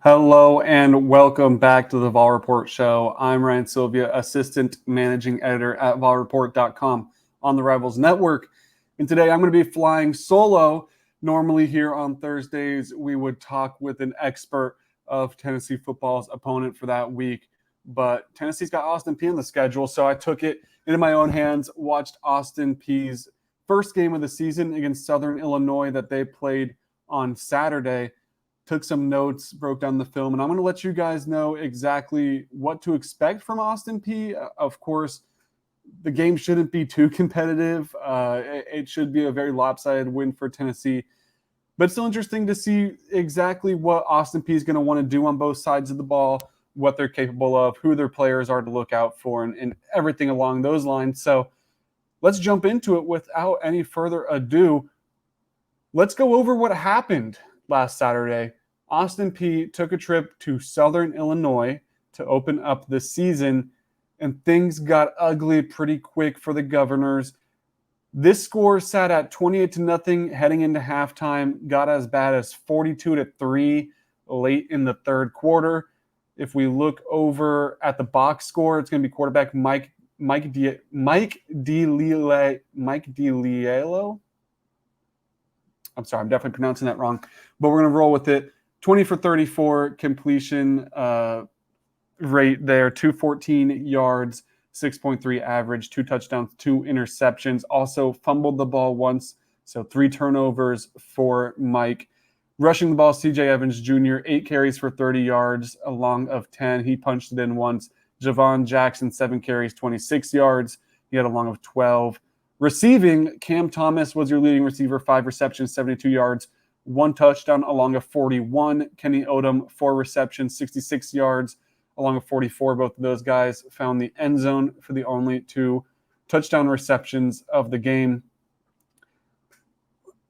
Hello and welcome back to the VolReport Show. I'm Ryan Sylvia, Assistant Managing Editor at VolReport.com on the Rivals Network. And today I'm going to be flying solo. Normally here on Thursdays, we would talk with an expert of Tennessee football's opponent for that week. But Tennessee's got Austin Peay on the schedule, so I took it into my own hands, watched Austin Peay's first game of the season against Southern Illinois that they played on Saturday. Took some notes, broke down the film, and I'm going to let you guys know exactly what to expect from Austin Peay. Of course, the game shouldn't be too competitive. It should be a very lopsided win for Tennessee. But it's still interesting to see exactly what Austin Peay is going to want to do on both sides of the ball, what they're capable of, who their players are to look out for, and everything along those lines. So let's jump into it without any further ado. Let's go over what happened last Saturday. Austin Peay took a trip to Southern Illinois to open up the season, and things got ugly pretty quick for the Governors. This score sat at 28-0 heading into halftime, got as bad as 42-3 late in the third quarter. If we look over at the box score, it's going to be quarterback Mike DiLiello. I'm sorry, I'm definitely pronouncing that wrong, but we're going to roll with it. 20 for 34 completion rate there, 214 yards, 6.3 average, 2 touchdowns, 2 interceptions. Also fumbled the ball once, so 3 turnovers for Mike. Rushing the ball, C.J. Evans Jr., 8 carries for 30 yards, a long of 10. He punched it in once. Javon Jackson, 7 carries, 26 yards. He had a long of 12. Receiving, Cam Thomas was your leading receiver, 5 receptions, 72 yards, 1 touchdown, along of 41. Kenny Odom, 4 receptions, 66 yards, along of 44. Both of those guys found the end zone for the only 2 touchdown receptions of the game.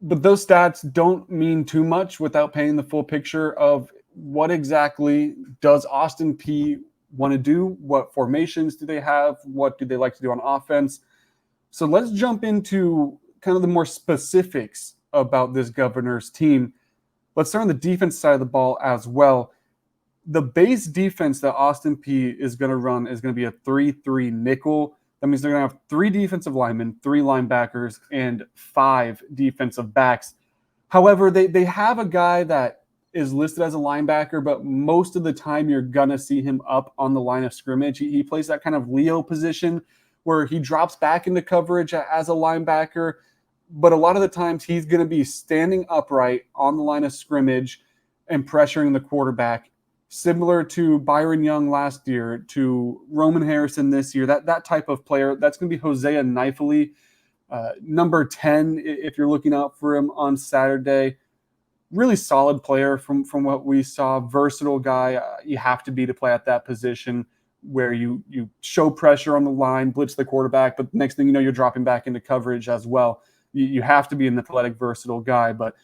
But those stats don't mean too much without painting the full picture of what exactly does Austin Peay want to do? What formations do they have? What do they like to do on offense? So let's jump into kind of the more specifics about this Governors team. Let's start on the defense side of the ball as well. The base defense that Austin Peay is going to run is going to be a 3-3 nickel. That means they're going to have 3 defensive linemen, 3 linebackers, and 5 defensive backs. However, they have a guy that is listed as a linebacker, but most of the time you're going to see him up on the line of scrimmage. He plays that kind of Leo position where he drops back into coverage as a linebacker, but a lot of the times he's going to be standing upright on the line of scrimmage and pressuring the quarterback, similar to Byron Young last year, to Roman Harrison this year. That type of player, that's going to be Hosea Nifely, number 10, if you're looking out for him on Saturday. Really solid player from what we saw, versatile guy. You have to be to play at that position, where you show pressure on the line, blitz the quarterback, but next thing you know, you're dropping back into coverage as well. You have to be an athletic, versatile guy, but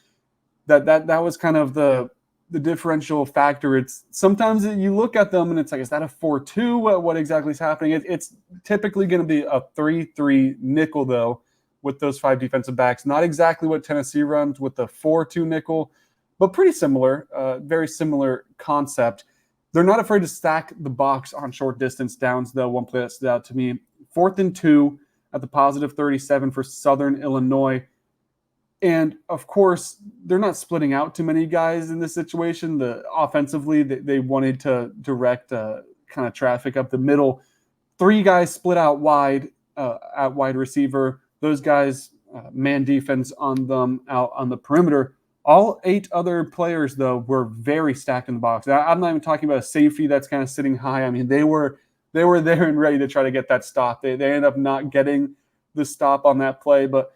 that was kind of the differential factor. It's sometimes you look at them and it's like, is that a 4-2? What exactly is happening? It's typically going to be a 3-3 nickel, though, with those 5 defensive backs. Not exactly what Tennessee runs with the 4-2 nickel, but pretty similar, very similar concept. They're not afraid to stack the box on short distance downs, though. One play that stood out to me, 4th and 2 at the positive 37 for Southern Illinois. And, of course, they're not splitting out too many guys in this situation. Offensively, they wanted to direct kind of traffic up the middle. 3 guys split out wide at wide receiver. Those guys, man defense on them out on the perimeter. All 8 other players, though, were very stacked in the box. I'm not even talking about a safety that's kind of sitting high. I mean, they were there and ready to try to get that stop. They ended up not getting the stop on that play, but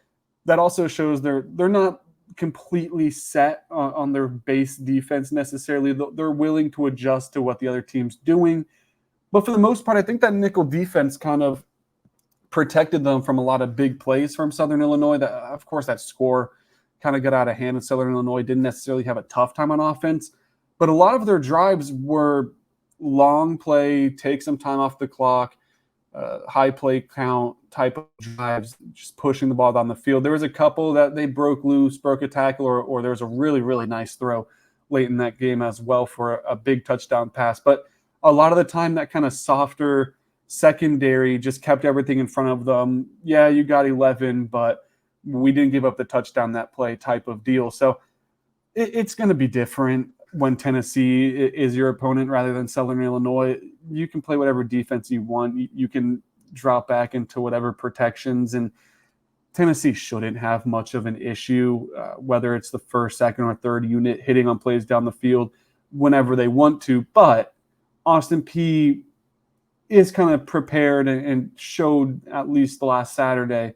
that also shows they're not completely set on their base defense necessarily. They're willing to adjust to what the other team's doing. But for the most part, I think that nickel defense kind of protected them from a lot of big plays from Southern Illinois. That, of course, that score kind of got out of hand, and Southern Illinois didn't necessarily have a tough time on offense. But a lot of their drives were long play, take some time off the clock, high play count type of drives, just pushing the ball down the field. There was a couple that they broke loose, broke a tackle, or there was a really, really nice throw late in that game as well for a big touchdown pass. But a lot of the time, that kind of softer secondary just kept everything in front of them. Yeah, you got 11, but we didn't give up the touchdown that play type of deal. So it's going to be different when Tennessee is your opponent rather than Southern Illinois. You can play whatever defense you want. You can drop back into whatever protections, and Tennessee shouldn't have much of an issue, whether it's the first, second, or third unit hitting on plays down the field whenever they want to. But Austin Peay is kind of prepared and showed, at least the last Saturday,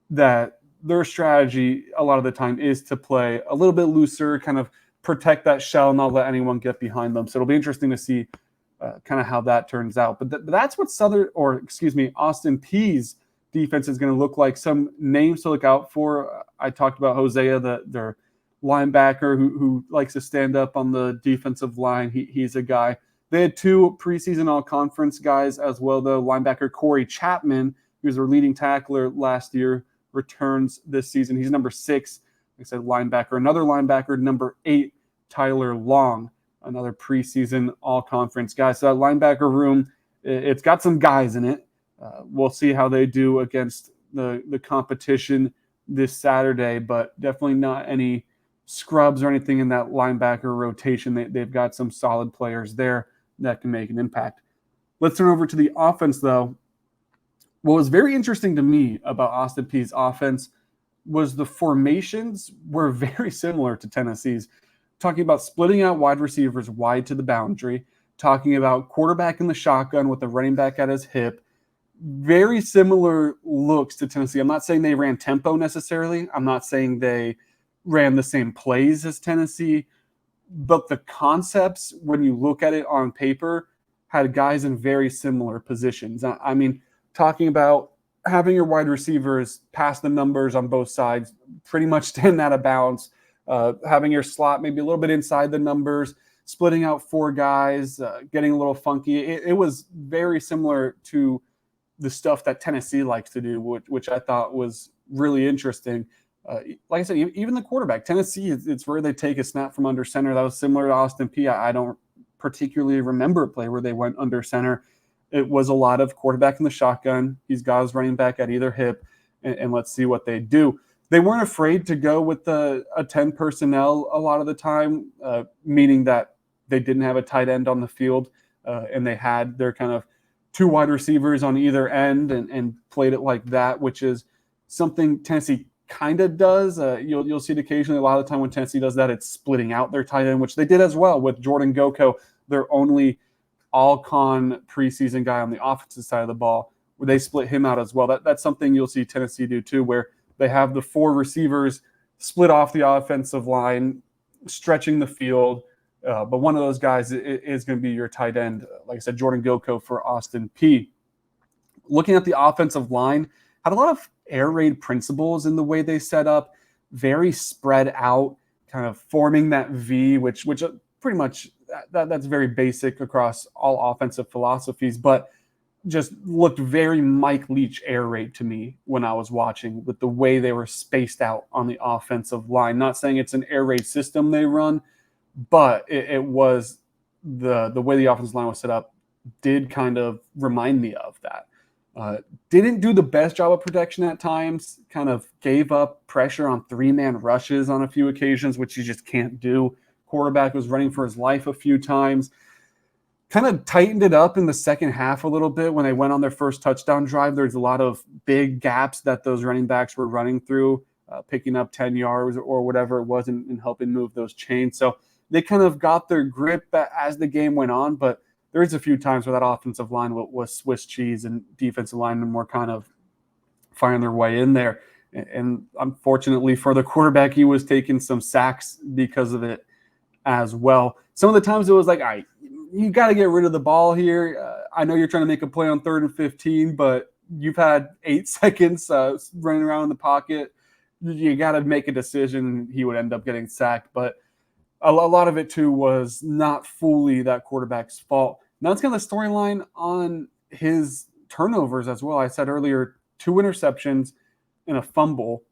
that their strategy a lot of the time is to play a little bit looser, kind of protect that shell, not let anyone get behind them. So it'll be interesting to see kind of how that turns out. But that's what Austin Peay's defense is going to look like. Some names to look out for. I talked about Hosea, their linebacker who likes to stand up on the defensive line. He's a guy. They had two preseason all-conference guys as well, though. Linebacker Corey Chapman, who was their leading tackler last year, returns this season. He's number 6. Like I said, linebacker. Another linebacker, number 8, Tyler Long, another preseason all-conference guy. So that linebacker room, it's got some guys in it. We'll see how they do against the competition this Saturday, but definitely not any scrubs or anything in that linebacker rotation. They've got some solid players there that can make an impact. Let's turn over to the offense, though. What was very interesting to me about Austin Peay's offense was the formations were very similar to Tennessee's. Talking about splitting out wide receivers wide to the boundary, talking about quarterback in the shotgun with the running back at his hip. Very similar looks to Tennessee. I'm not saying they ran tempo necessarily. I'm not saying they ran the same plays as Tennessee, but the concepts, when you look at it on paper, had guys in very similar positions. I mean, talking about having your wide receivers pass the numbers on both sides, pretty much stand out of bounds, having your slot maybe a little bit inside the numbers, splitting out 4 guys, getting a little funky. It was very similar to the stuff that Tennessee likes to do, which I thought was really interesting. Like I said, even the quarterback, Tennessee, it's where they take a snap from under center. That was similar to Austin Peay. I don't particularly remember a play where they went under center. It was a lot of quarterback in the shotgun. He's got his running back at either hip, and let's see what they do. They weren't afraid to go with a 10 personnel a lot of the time, meaning that they didn't have a tight end on the field, and they had their kind of 2 wide receivers on either end and played it like that, which is something Tennessee kind of does. You'll see it occasionally. A lot of the time when Tennessee does that, it's splitting out their tight end, which they did as well with Jordan Goko, their only all-con preseason guy on the offensive side of the ball, where they split him out as well. That's something you'll see Tennessee do too, where they have the 4 receivers split off the offensive line, stretching the field. But one of those guys is going to be your tight end. Like I said, Jordan Goko for Austin Peay. Looking at the offensive line, had a lot of air raid principles in the way they set up, very spread out, kind of forming that V, which pretty much that's very basic across all offensive philosophies, but just looked very Mike Leach air raid to me when I was watching, with the way they were spaced out on the offensive line. Not saying it's an air raid system they run, but it was the way the offensive line was set up did kind of remind me of that. Didn't do the best job of protection at times, kind of gave up pressure on 3-man rushes on a few occasions, which you just can't do. Quarterback was running for his life a few times. Kind of tightened it up in the second half a little bit when they went on their first touchdown drive. There's a lot of big gaps that those running backs were running through, picking up 10 yards or whatever it was and helping move those chains. So they kind of got their grip as the game went on, but there is a few times where that offensive line was Swiss cheese and defensive linemen were kind of finding their way in there. And unfortunately for the quarterback, he was taking some sacks because of it as well. Some of the times it was like, all right, you got to get rid of the ball here. I know you're trying to make a play on 3rd and 15, but you've had 8 seconds running around in the pocket. You got to make a decision. He would end up getting sacked. But a lot of it, too, was not fully that quarterback's fault. Now it's kind of the storyline on his turnovers as well. I said earlier, 2 interceptions and a fumble.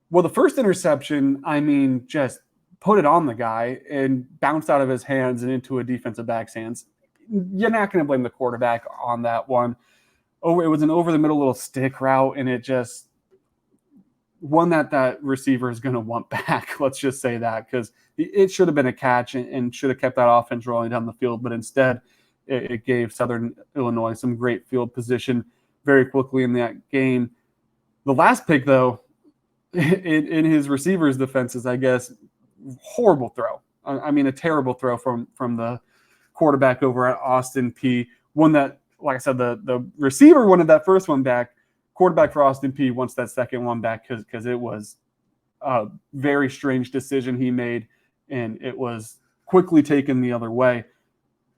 Well, the first interception, I mean, just put it on the guy and bounced out of his hands and into a defensive back's hands. You're not going to blame the quarterback on that one. Oh, it was an over the middle little stick route, and it just one that receiver is going to want back. Let's just say that, because it should have been a catch and should have kept that offense rolling down the field. But instead, it gave Southern Illinois some great field position very quickly in that game. The last pick, though, in his receivers' defenses, I guess, horrible throw. I mean, a terrible throw from the quarterback over at Austin Peay. One that, like I said, the receiver wanted that first one back. Quarterback for Austin Peay wants that second one back because it was a very strange decision he made, and it was quickly taken the other way.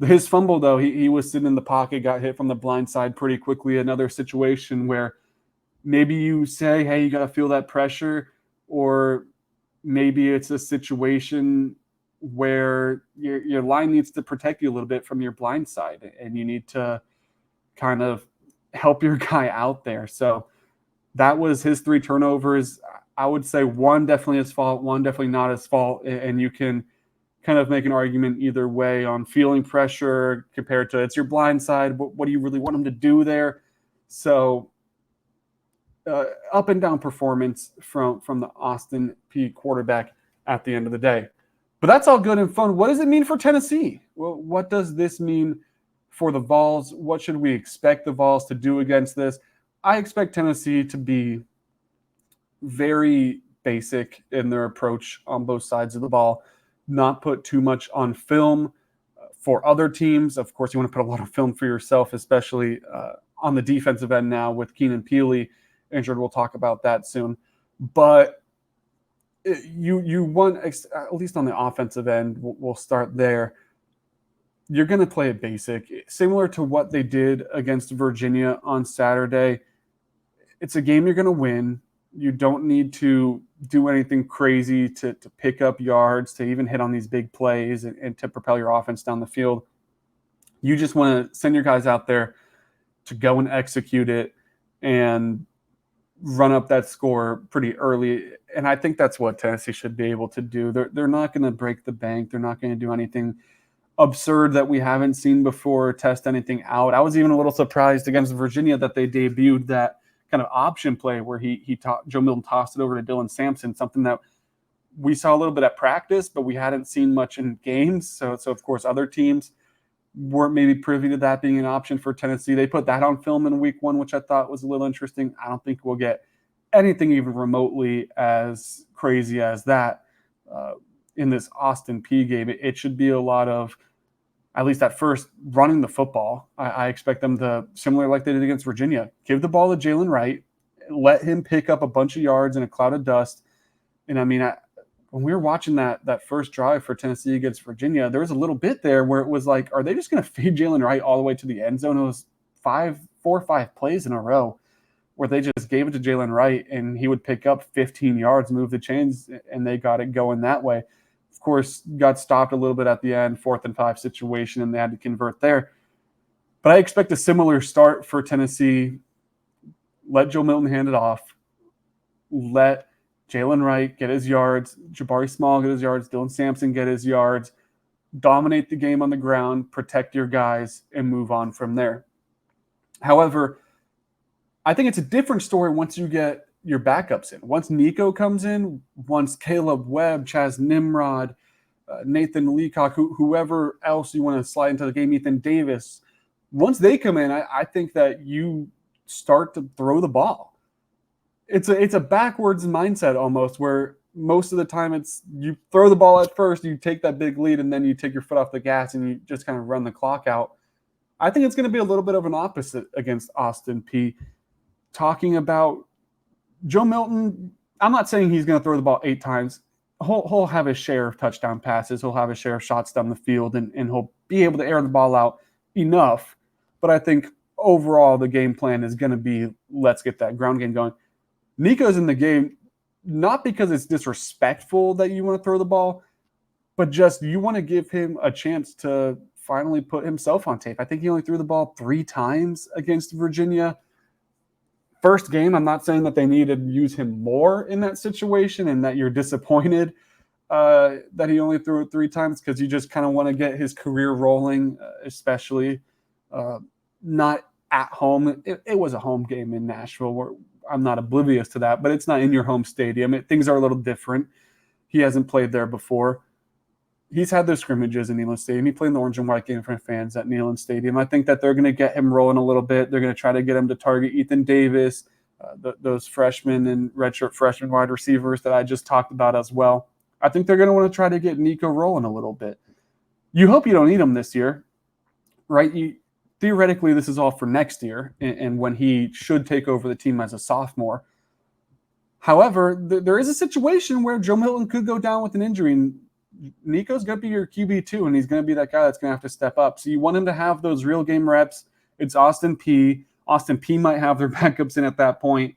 His fumble, though, he was sitting in the pocket, got hit from the blind side pretty quickly. Another situation where maybe you say, hey, you got to feel that pressure, or maybe it's a situation where your line needs to protect you a little bit from your blind side, and you need to kind of help your guy out there. So that was his 3 turnovers. I would say one definitely his fault, one definitely not his fault, and you can kind of make an argument either way on feeling pressure compared to it's your blind side. What do you really want him to do there? So up and down performance from the Austin Peay quarterback at the end of the day. But that's all good and fun. What does it mean for Tennessee? Well, what does this mean for the Vols? What should we expect the Vols to do against this? I expect Tennessee to be very basic in their approach on both sides of the ball, not put too much on film for other teams. Of course, you want to put a lot of film for yourself, especially on the defensive end now with Keenan Peely injured. We'll talk about that soon. But you want, at least on the offensive end, we'll start there. You're going to play it basic, similar to what they did against Virginia on Saturday. It's a game you're going to win. You don't need to do anything crazy to pick up yards, to even hit on these big plays and to propel your offense down the field. You just want to send your guys out there to go and execute it and run up that score pretty early. And I think that's what Tennessee should be able to do. They're not going to break the bank. They're not going to do anything absurd that we haven't seen before, test anything out. I was even a little surprised against Virginia that they debuted that kind of option play where Joe Milton tossed it over to Dylan Sampson, something that we saw a little bit at practice, but we hadn't seen much in games. So of course, other teams weren't maybe privy to that being an option for Tennessee. They put that on film in week 1, which I thought was a little interesting. I don't think we'll get anything even remotely as crazy as that in this Austin Peay game. It should be a lot of, at least at first, running the football. I expect them to, similar like they did against Virginia, give the ball to Jalen Wright, let him pick up a bunch of yards in a cloud of dust. And I mean, when we were watching that first drive for Tennessee against Virginia, there was a little bit there where it was like, are they just going to feed Jalen Wright all the way to the end zone? It was 4 or 5 plays in a row where they just gave it to Jalen Wright and he would pick up 15 yards, move the chains, and they got it going that way. Of course, got stopped a little bit at the end, 4th and 5 situation, and they had to convert there. But I expect a similar start for Tennessee. Let Joe Milton hand it off. Let Jalen Wright get his yards, Jabari Small get his yards, Dylan Sampson get his yards, dominate the game on the ground, protect your guys, and move on from there. However, I think it's a different story once you get your backups in. Once Nico comes in, once Caleb Webb, Chaz Nimrod, Nathan Leacock, whoever else you want to slide into the game, Ethan Davis, once they come in, I think that you start to throw the ball. It's a backwards mindset almost, where most of the time it's you throw the ball at first, you take that big lead, and then you take your foot off the gas and you just kind of run the clock out. I think it's going to be a little bit of an opposite against Austin Peay. Talking about Joe Milton, I'm not saying he's going to throw the ball 8 times. He'll have his share of touchdown passes. He'll have his share of shots down the field, and he'll be able to air the ball out enough. But I think overall the game plan is going to be, let's get that ground game going. Nico's in the game, not because it's disrespectful that you want to throw the ball, but just you want to give him a chance to finally put himself on tape. I think he only threw the ball 3 times against Virginia. First game, I'm not saying that they need to use him more in that situation and that you're disappointed, that he only threw it 3 times because you just kind of want to get his career rolling, especially not at home. It was a home game in Nashville. Where I'm not oblivious to that, but it's not in your home stadium. Things are a little different. He hasn't played there before. He's had those scrimmages in Neyland Stadium. He played in the orange and white game for fans at Neyland Stadium. I think that they're going to get him rolling a little bit. They're going to try to get him to target Ethan Davis, those freshmen and redshirt freshman wide receivers that I just talked about as well. I think they're going to want to try to get Nico rolling a little bit. You hope you don't need him this year, right? Theoretically, this is all for next year and when he should take over the team as a sophomore. However, there is a situation where Joe Milton could go down with an injury, and Nico's going to be your QB2, and he's going to be that guy that's going to have to step up. So you want him to have those real game reps. It's Austin Peay. Austin Peay might have their backups in at that point,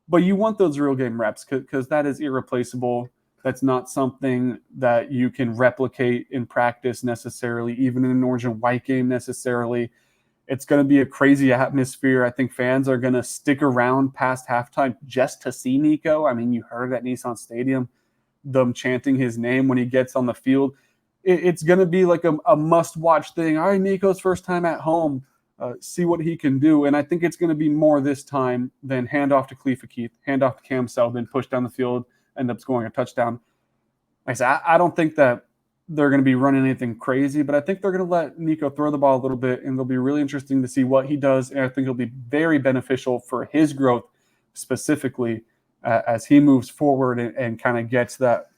but you want those real game reps because that is irreplaceable. That's not something that you can replicate in practice necessarily, even in an orange and white game necessarily. It's going to be a crazy atmosphere. I think fans are going to stick around past halftime just to see Nico. I mean, you heard at Nissan Stadium them chanting his name when he gets on the field. It's going to be like a must-watch thing. All right, Nico's first time at home. See what he can do. And I think it's going to be more this time than hand off to Khalifa Keith, hand off to Cam Seldon, push down the field, end up scoring a touchdown. Like I said, I don't think that they're going to be running anything crazy, but I think they're going to let Nico throw the ball a little bit, and it'll be really interesting to see what he does. And I think it'll be very beneficial for his growth specifically as he moves forward and kind of gets that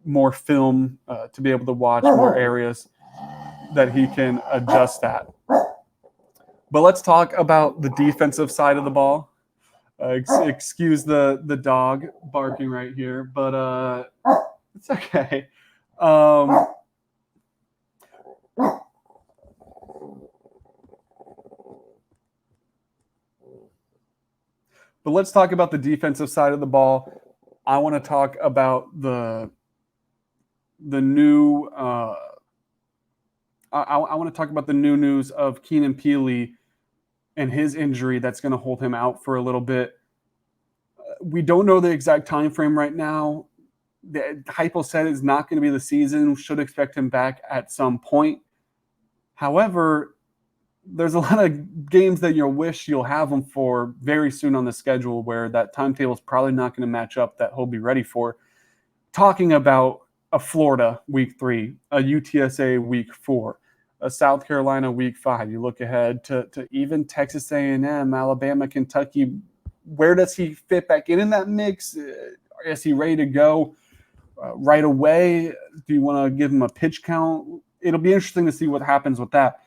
more film to be able to watch more areas that he can adjust that. But let's talk about the defensive side of the ball. Excuse the dog barking right here, but it's okay. But let's talk about the defensive side of the ball. I want to talk about the new. I want to talk about the new news of Keenan Peely and his injury that's going to hold him out for a little bit. We don't know the exact time frame right now. The Heupel said it's not going to be the season. Should expect him back at some point. However, there's a lot of games that you'll wish you'll have him for very soon on the schedule where that timetable is probably not going to match up that he'll be ready for. Talking about a Florida week 3, a UTSA week 4, a South Carolina week 5. You look ahead to even Texas A&M, Alabama, Kentucky. Where does he fit back in that mix? Is he ready to go right away? Do you want to give him a pitch count? It'll be interesting to see what happens with that.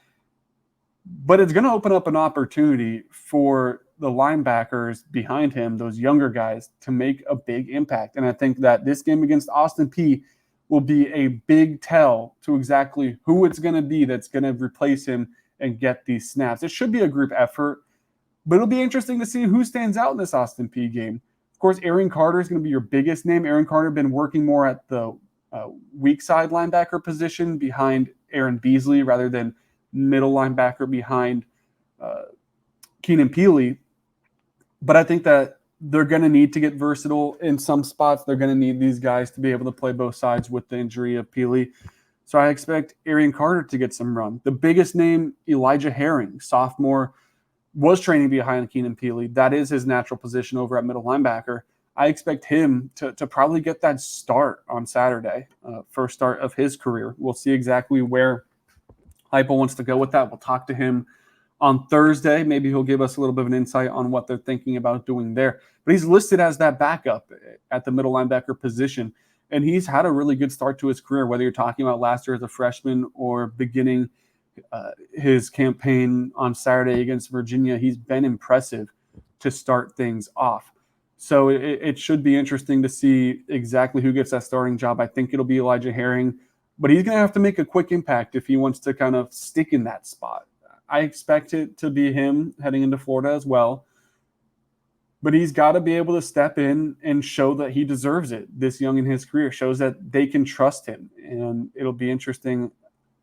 But it's going to open up an opportunity for the linebackers behind him, those younger guys, to make a big impact. And I think that this game against Austin Peay will be a big tell to exactly who it's going to be that's going to replace him and get these snaps. It should be a group effort, but it'll be interesting to see who stands out in this Austin Peay game. Of course, Aaron Carter is going to be your biggest name. Aaron Carter been working more at the weak side linebacker position behind Aaron Beasley rather than middle linebacker behind Keenan Peely. But I think that they're going to need to get versatile in some spots. They're going to need these guys to be able to play both sides with the injury of Peely. So I expect Aaron Carter to get some run. The biggest name, Elijah Herring, sophomore, was training behind Keenan Peely. That is his natural position over at middle linebacker. I expect him to probably get that start on Saturday, first start of his career. We'll see exactly where Heupel wants to go with that. We'll talk to him on Thursday. Maybe he'll give us a little bit of an insight on what they're thinking about doing there. But he's listed as that backup at the middle linebacker position, and he's had a really good start to his career, whether you're talking about last year as a freshman or beginning his campaign on Saturday against Virginia. He's been impressive to start things off. So it should be interesting to see exactly who gets that starting job. I think it'll be Elijah Herring, but he's going to have to make a quick impact if he wants to kind of stick in that spot. I expect it to be him heading into Florida as well, but he's got to be able to step in and show that he deserves it this young in his career, shows that they can trust him. And it'll be interesting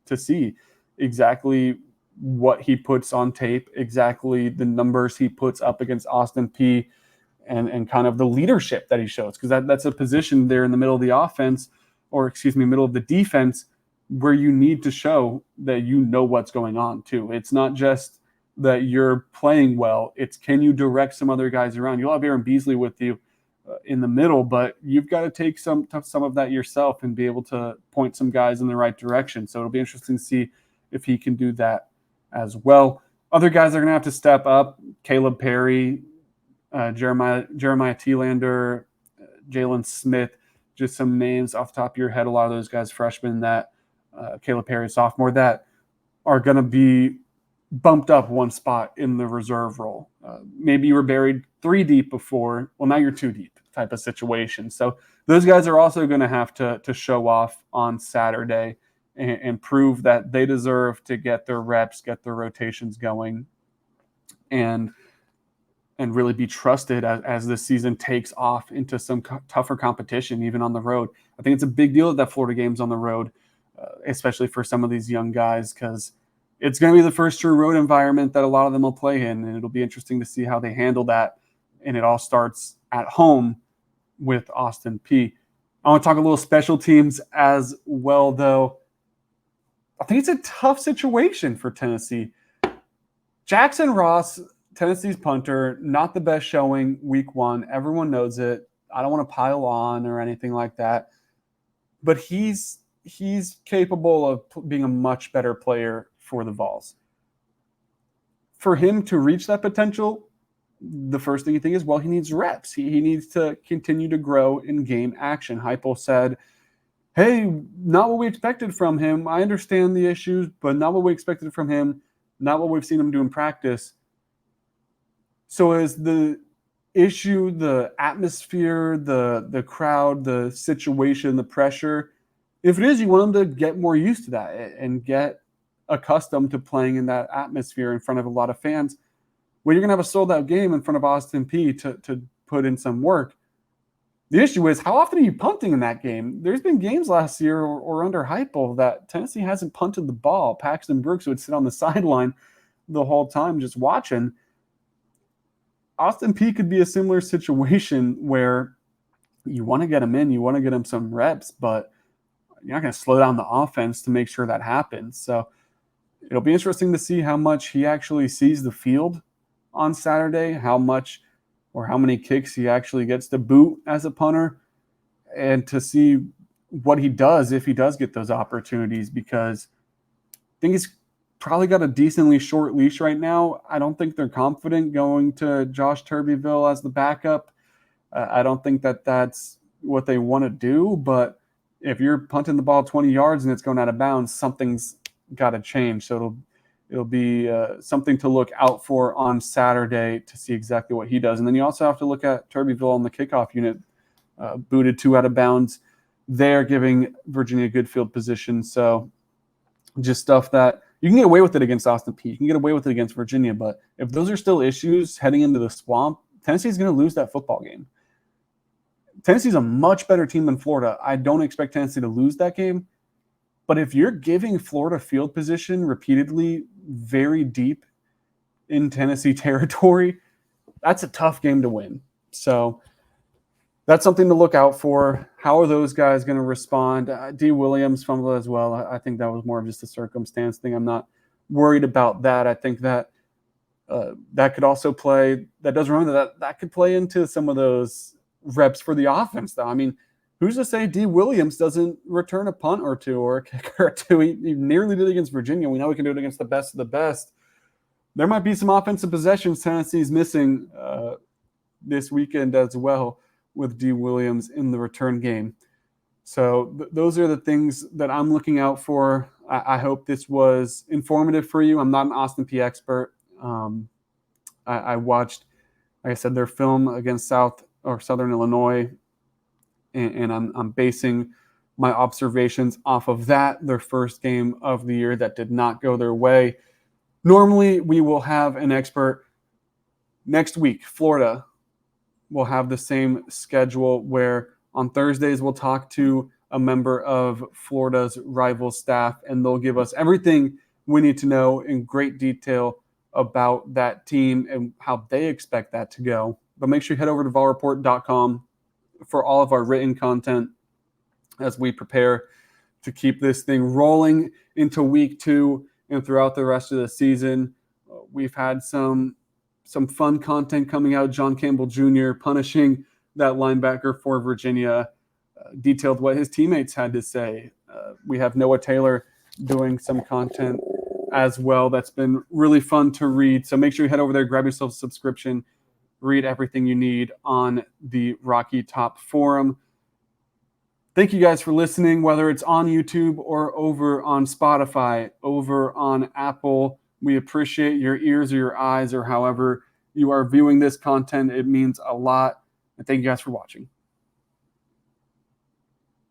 to see exactly what he puts on tape, exactly the numbers he puts up against Austin Peay, and kind of the leadership that he shows, because that's a position there in the middle of the offense middle of the defense, where you need to show that you know what's going on too. It's not just that you're playing well. It's, can you direct some other guys around? You'll have Aaron Beasley with you in the middle, but you've got to take some of that yourself and be able to point some guys in the right direction. So it'll be interesting to see if he can do that as well. Other guys are going to have to step up. Caleb Perry, Jeremiah Thielander, Jalen Smith, just some names off the top of your head. A lot of those guys freshmen, that Caleb Perry, sophomore, that are going to be bumped up one spot in the reserve role. Maybe you were buried 3 deep before. Well, now you're 2 deep type of situation. So those guys are also going to have to show off on Saturday and prove that they deserve to get their reps, get their rotations going, and really be trusted as this season takes off into some tougher competition, even on the road. I think it's a big deal that Florida game's on the road, especially for some of these young guys, because it's going to be the first true road environment that a lot of them will play in, and it'll be interesting to see how they handle that. And it all starts at home with Austin Peay. I want to talk a little special teams as well, though. I think it's a tough situation for Tennessee. Jackson Ross, Tennessee's punter, not the best showing week 1. Everyone knows it. I don't want to pile on or anything like that. But he's capable of being a much better player for the Vols. For him to reach that potential, the first thing you think is, well, he needs reps. He needs to continue to grow in game action. Heupel said, hey, not what we expected from him. I understand the issues, but not what we expected from him, not what we've seen him do in practice. So is the issue the atmosphere, the crowd, the situation, the pressure? If it is, you want him to get more used to that and get accustomed to playing in that atmosphere in front of a lot of fans. Well, you're going to have a sold-out game in front of Austin Peay to put in some work. The issue is, how often are you punting in that game? There's been games last year or under Heupel that Tennessee hasn't punted the ball. Paxton Brooks would sit on the sideline the whole time just watching. Austin Peay could be a similar situation where you want to get him in, you want to get him some reps, but you're not going to slow down the offense to make sure that happens. So it'll be interesting to see how much he actually sees the field on Saturday, how much or how many kicks he actually gets to boot as a punter, and to see what he does if he does get those opportunities, because I think he's probably got a decently short leash right now. I don't think they're confident going to Josh Turbyville as the backup. I don't think that that's what they want to do, but if you're punting the ball 20 yards and it's going out of bounds, something's got to change. So it'll be something to look out for on Saturday to see exactly what he does. And then you also have to look at Turbyville on the kickoff unit, booted 2 out of bounds there, giving Virginia good field position. So just stuff that you can get away with it against Austin Peay. You can get away with it against Virginia. But if those are still issues heading into the swamp, Tennessee's going to lose that football game. Tennessee's a much better team than Florida. I don't expect Tennessee to lose that game. But if you're giving Florida field position repeatedly very deep in Tennessee territory, that's a tough game to win. So that's something to look out for. How are those guys going to respond? D. Williams fumbled as well. I think that was more of just a circumstance thing. I'm not worried about that. I think that that could also play. That does remember that could play into some of those reps for the offense, though. I mean, who's to say D. Williams doesn't return a punt or two or a kick or two? He nearly did it against Virginia. We know he can do it against the best of the best. There might be some offensive possessions Tennessee's missing this weekend as well with D. Williams in the return game. So those are the things that I'm looking out for. I hope this was informative for you. I'm not an Austin Peay expert. I watched, like I said, their film against Southern Illinois, and I'm basing my observations off of that, their first game of the year that did not go their way. Normally, we will have an expert next week. Florida will have the same schedule where on Thursdays we'll talk to a member of Florida's rival staff, and they'll give us everything we need to know in great detail about that team and how they expect that to go. But make sure you head over to VolReport.com for all of our written content as we prepare to keep this thing rolling into week 2 and throughout the rest of the season. We've had some fun content coming out. John Campbell Jr. punishing that linebacker for Virginia, detailed what his teammates had to say. We have Noah Taylor doing some content as well. That's been really fun to read. So make sure you head over there, grab yourself a subscription, read everything you need on the Rocky Top Forum. Thank you guys for listening, whether it's on YouTube or over on Spotify, over on Apple. We appreciate your ears or your eyes or however you are viewing this content. It means a lot. And thank you guys for watching.